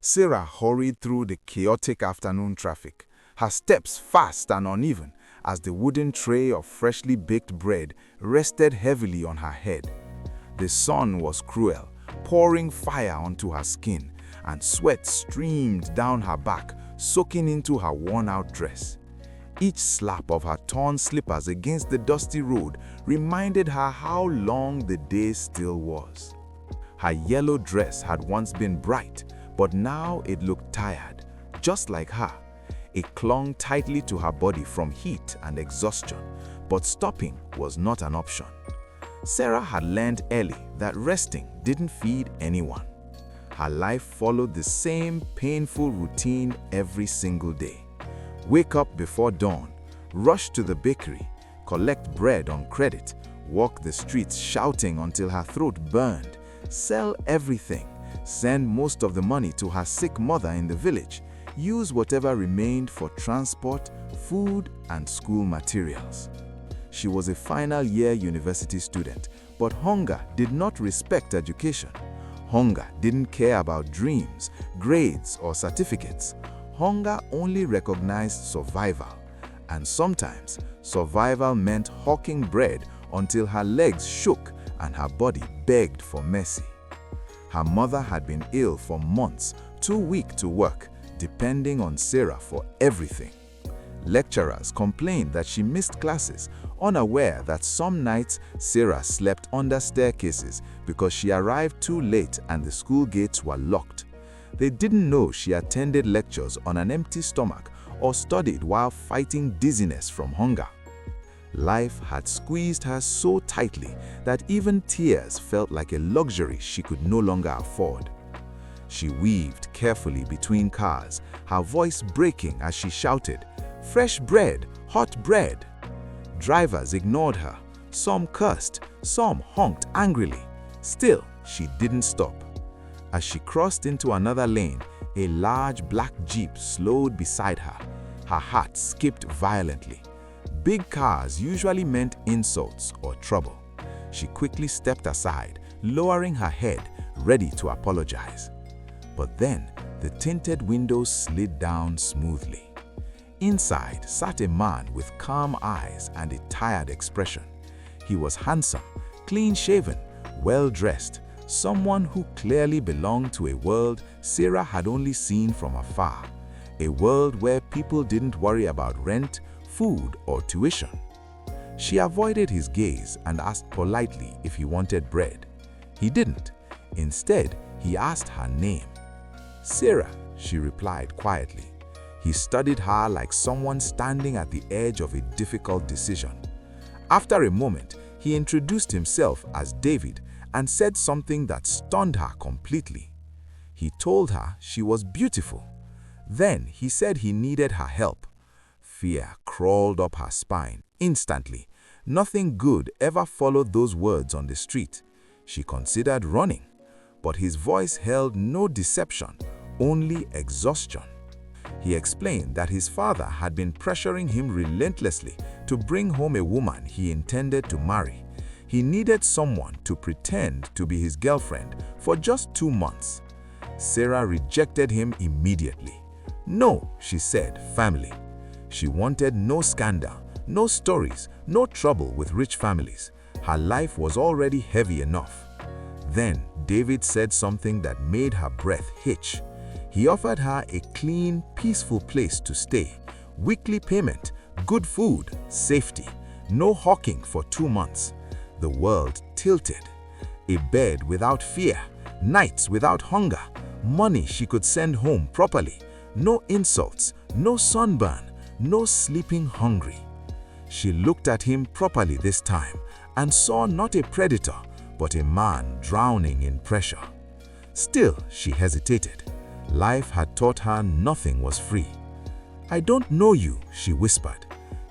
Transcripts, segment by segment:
Sarah hurried through the chaotic afternoon traffic, her steps fast and uneven as the wooden tray of freshly baked bread rested heavily on her head. The sun was cruel, pouring fire onto her skin, and sweat streamed down her back, soaking into her worn-out dress. Each slap of her torn slippers against the dusty road reminded her how long the day still was. Her yellow dress had once been bright, but now it looked tired, just like her. It clung tightly to her body from heat and exhaustion, but stopping was not an option. Sarah had learned early that resting didn't feed anyone. Her life followed the same painful routine every single day. Wake up before dawn, rush to the bakery, collect bread on credit, walk the streets shouting until her throat burned, sell everything, send most of the money to her sick mother in the village, use whatever remained for transport, food, and school materials. She was a final-year university student, but hunger did not respect education. Hunger didn't care about dreams, grades, or certificates. Hunger only recognized survival. And sometimes, survival meant hawking bread until her legs shook and her body begged for mercy. Her mother had been ill for months, too weak to work, depending on Sarah for everything. Lecturers complained that she missed classes, unaware that some nights Sarah slept under staircases because she arrived too late and the school gates were locked. They didn't know she attended lectures on an empty stomach or studied while fighting dizziness from hunger. Life had squeezed her so tightly that even tears felt like a luxury she could no longer afford. She weaved carefully between cars, her voice breaking as she shouted, "Fresh bread! Hot bread!" Drivers ignored her. Some cursed, some honked angrily. Still, she didn't stop. As she crossed into another lane, a large black Jeep slowed beside her. Her heart skipped violently. Big cars usually meant insults or trouble. She quickly stepped aside, lowering her head, ready to apologize. But then, the tinted windows slid down smoothly. Inside sat a man with calm eyes and a tired expression. He was handsome, clean-shaven, well-dressed, someone who clearly belonged to a world Sarah had only seen from afar, a world where people didn't worry about rent, food, or tuition. She avoided his gaze and asked politely if he wanted bread. He didn't. Instead, he asked her name. "Sarah," she replied quietly. He studied her like someone standing at the edge of a difficult decision. After a moment, he introduced himself as David and said something that stunned her completely. He told her she was beautiful. Then he said he needed her help. Fear crawled up her spine. Instantly, nothing good ever followed those words on the street. She considered running, but his voice held no deception, only exhaustion. He explained that his father had been pressuring him relentlessly to bring home a woman he intended to marry. He needed someone to pretend to be his girlfriend for just 2 months. Sarah rejected him immediately. "No," she said, firmly. She wanted no scandal, no stories, no trouble with rich families. Her life was already heavy enough. Then David said something that made her breath hitch. He offered her a clean, peaceful place to stay, weekly payment, good food, safety, no hawking for 2 months. The world tilted. A bed without fear, nights without hunger, money she could send home properly, no insults, no sunburn, no sleeping hungry. She looked at him properly this time and saw not a predator, but a man drowning in pressure. Still, she hesitated. Life had taught her nothing was free. "I don't know you," she whispered.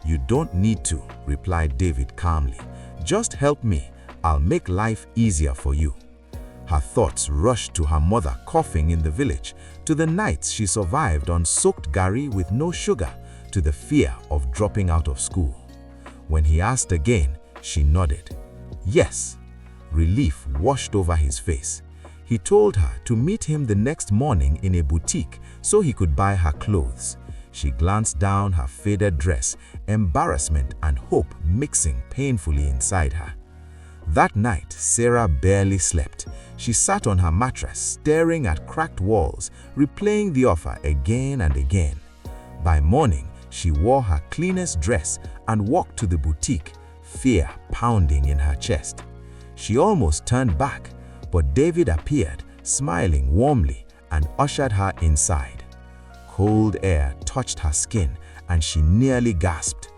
"You don't need to," replied David calmly. "Just help me. I'll make life easier for you." Her thoughts rushed to her mother coughing in the village, to the nights she survived on soaked garri with no sugar, to the fear of dropping out of school. When he asked again, she nodded. Yes. Relief washed over his face. He told her to meet him the next morning in a boutique so he could buy her clothes. She glanced down her faded dress, embarrassment and hope mixing painfully inside her. That night, Sarah barely slept. She sat on her mattress, staring at cracked walls, replaying the offer again and again. By morning, she wore her cleanest dress and walked to the boutique, fear pounding in her chest. She almost turned back, but David appeared, smiling warmly, and ushered her inside. Cold air touched her skin, and she nearly gasped.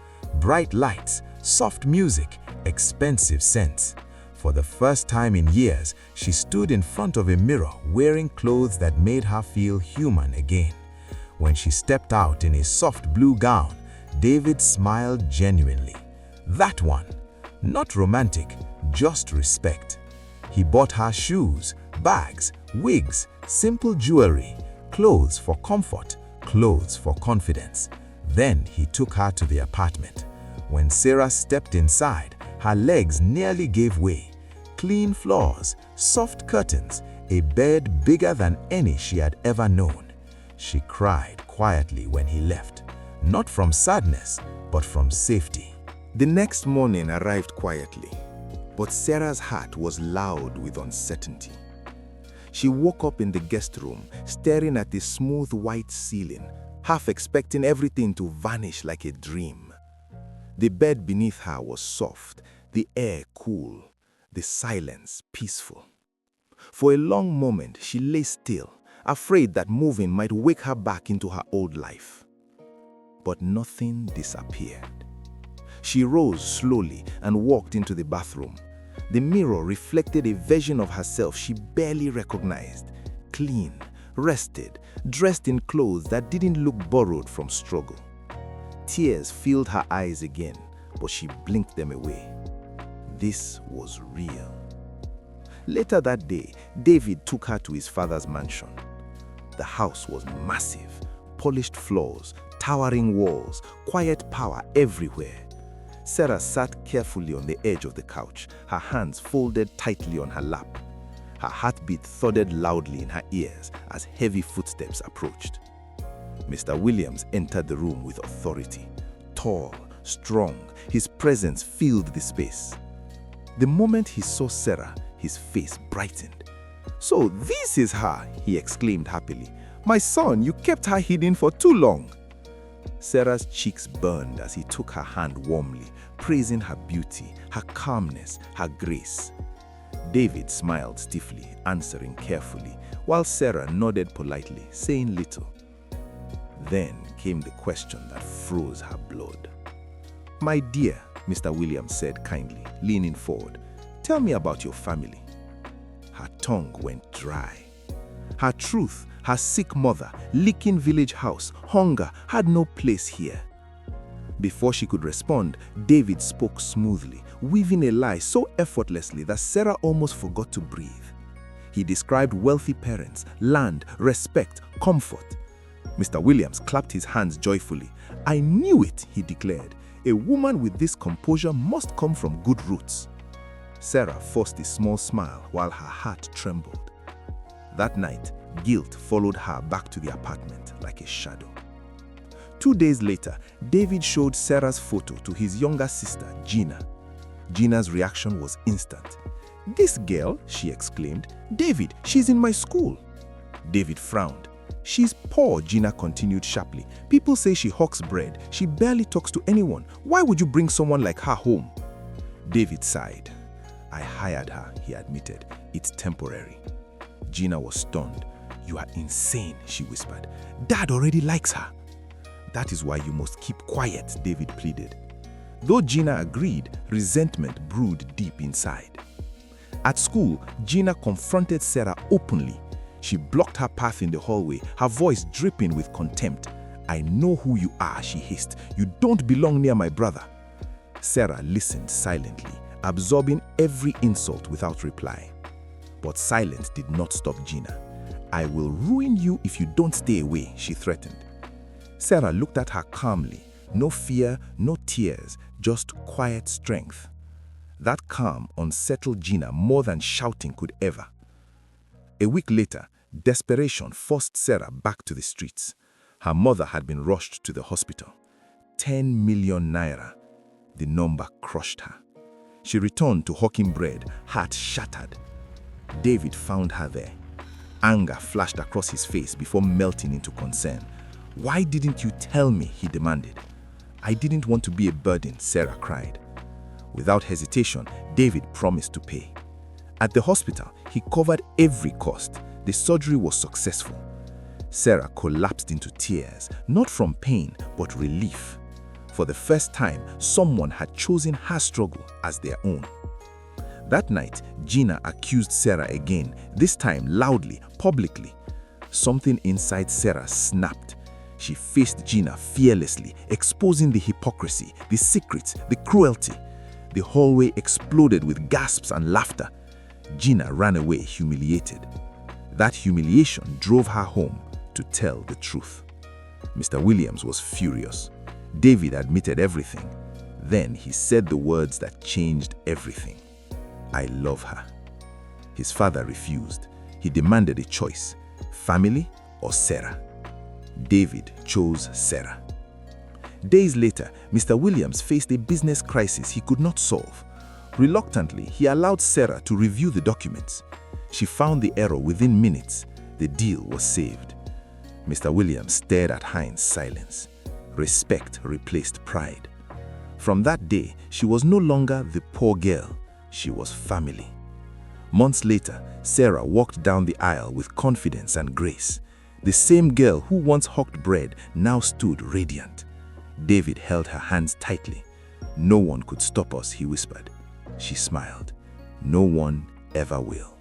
Bright lights, soft music, expensive scents. For the first time in years, she stood in front of a mirror wearing clothes that made her feel human again. When she stepped out in a soft blue gown, David smiled genuinely. That one. Not romantic, just respect. He bought her shoes, bags, wigs, simple jewelry, clothes for comfort, clothes for confidence. Then he took her to the apartment. When Sarah stepped inside, her legs nearly gave way. Clean floors, soft curtains, a bed bigger than any she had ever known. She cried quietly when he left, not from sadness, but from safety. The next morning arrived quietly, but Sarah's heart was loud with uncertainty. She woke up in the guest room, staring at the smooth white ceiling, half expecting everything to vanish like a dream. The bed beneath her was soft, the air cool, the silence peaceful. For a long moment, she lay still, afraid that moving might wake her back into her old life. But nothing disappeared. She rose slowly and walked into the bathroom. The mirror reflected a version of herself she barely recognized, clean, rested, dressed in clothes that didn't look borrowed from struggle. Tears filled her eyes again, but she blinked them away. This was real. Later that day, David took her to his father's mansion. The house was massive, polished floors, towering walls, quiet power everywhere. Sarah sat carefully on the edge of the couch, her hands folded tightly on her lap. Her heartbeat thudded loudly in her ears as heavy footsteps approached. Mr. Williams entered the room with authority. Tall, strong, his presence filled the space. The moment he saw Sarah, his face brightened. "So this is her," he exclaimed happily. "My son, you kept her hidden for too long." Sarah's cheeks burned as he took her hand warmly, praising her beauty, her calmness, her grace. David smiled stiffly, answering carefully, while Sarah nodded politely, saying little. Then came the question that froze her blood. "My dear," Mr. Williams said kindly, leaning forward, "tell me about your family." Her tongue went dry. Her truth, her sick mother, leaking village house, hunger had no place here. Before she could respond, David spoke smoothly, weaving a lie so effortlessly that Sarah almost forgot to breathe. He described wealthy parents, land, respect, comfort. Mr. Williams clapped his hands joyfully. "I knew it," he declared. "A woman with this composure must come from good roots." Sarah forced a small smile while her heart trembled. That night, guilt followed her back to the apartment like a shadow. 2 days later, David showed Sarah's photo to his younger sister, Gina. Gina's reaction was instant. "This girl," she exclaimed. "David, she's in my school." David frowned. "She's poor," Gina continued sharply. "People say she hawks bread. She barely talks to anyone. Why would you bring someone like her home?" David sighed. "I hired her," he admitted. "It's temporary." Gina was stunned. "You are insane," she whispered. "Dad already likes her." "That is why you must keep quiet," David pleaded. Though Gina agreed, resentment brewed deep inside. At school, Gina confronted Sarah openly. She blocked her path in the hallway, her voice dripping with contempt. "I know who you are," she hissed. "You don't belong near my brother." Sarah listened silently, absorbing every insult without reply. But silence did not stop Gina. "I will ruin you if you don't stay away," she threatened. Sarah looked at her calmly. No fear, no tears, just quiet strength. That calm unsettled Gina more than shouting could ever. A week later, desperation forced Sarah back to the streets. Her mother had been rushed to the hospital. 10 million naira. The number crushed her. She returned to hawking bread, heart shattered. David found her there. Anger flashed across his face before melting into concern. "Why didn't you tell me?" he demanded. "I didn't want to be a burden," Sarah cried. Without hesitation, David promised to pay. At the hospital, he covered every cost. The surgery was successful. Sarah collapsed into tears, not from pain, but relief. For the first time, someone had chosen her struggle as their own. That night, Gina accused Sarah again, this time loudly, publicly. Something inside Sarah snapped. She faced Gina fearlessly, exposing the hypocrisy, the secrets, the cruelty. The hallway exploded with gasps and laughter. Gina ran away humiliated. That humiliation drove her home to tell the truth. Mr. Williams was furious. David admitted everything. Then he said the words that changed everything. "I love her." His father refused. He demanded a choice: family or Sarah. David chose Sarah. Days later, Mr. Williams faced a business crisis he could not solve. Reluctantly, he allowed Sarah to review the documents. She found the error within minutes. The deal was saved. Mr. Williams stared at her in silence. Respect replaced pride. From that day, she was no longer the poor girl. She was family. Months later, Sarah walked down the aisle with confidence and grace. The same girl who once hawked bread now stood radiant. David held her hands tightly. "No one could stop us," he whispered. She smiled. "No one ever will."